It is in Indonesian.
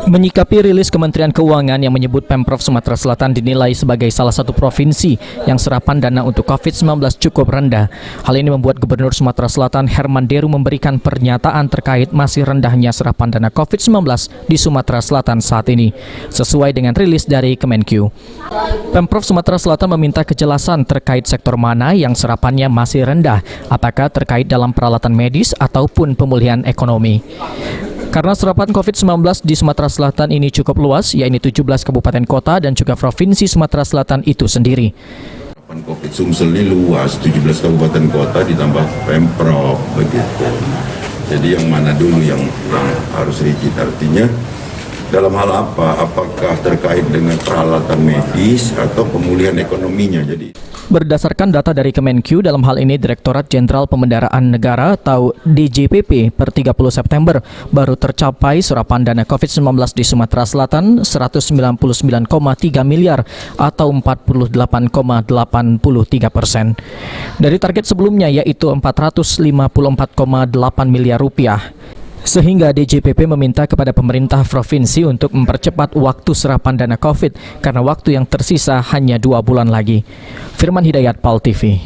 Menyikapi rilis Kementerian Keuangan yang menyebut Pemprov Sumatera Selatan dinilai sebagai salah satu provinsi yang serapan dana untuk COVID-19 cukup rendah. Hal ini membuat Gubernur Sumatera Selatan Herman Deru memberikan pernyataan terkait masih rendahnya serapan dana COVID-19 di Sumatera Selatan saat ini, sesuai dengan rilis dari Kemenkeu. Pemprov Sumatera Selatan meminta kejelasan terkait sektor mana yang serapannya masih rendah, apakah terkait dalam peralatan medis ataupun pemulihan ekonomi. Karena serapan COVID-19 di Sumatera Selatan ini cukup luas, yaitu 17 kabupaten kota dan juga Provinsi Sumatera Selatan itu sendiri. Serapan COVID Sumsel ini luas, 17 kabupaten kota ditambah Pemprov, begitu. Jadi yang mana dulu yang harus rigid, artinya dalam hal apa? Apakah terkait dengan peralatan medis atau pemulihan ekonominya? Berdasarkan data dari Kemenkeu, dalam hal ini Direktorat Jenderal Pembendaraan Negara atau DJPP per 30 September baru tercapai serapan dana COVID-19 di Sumatera Selatan 199,3 miliar atau 48,83%. Dari target sebelumnya yaitu 454,8 miliar rupiah. Sehingga DJPP meminta kepada pemerintah provinsi untuk mempercepat waktu serapan dana COVID karena waktu yang tersisa hanya 2 bulan lagi. Firman Hidayat, PAL TV.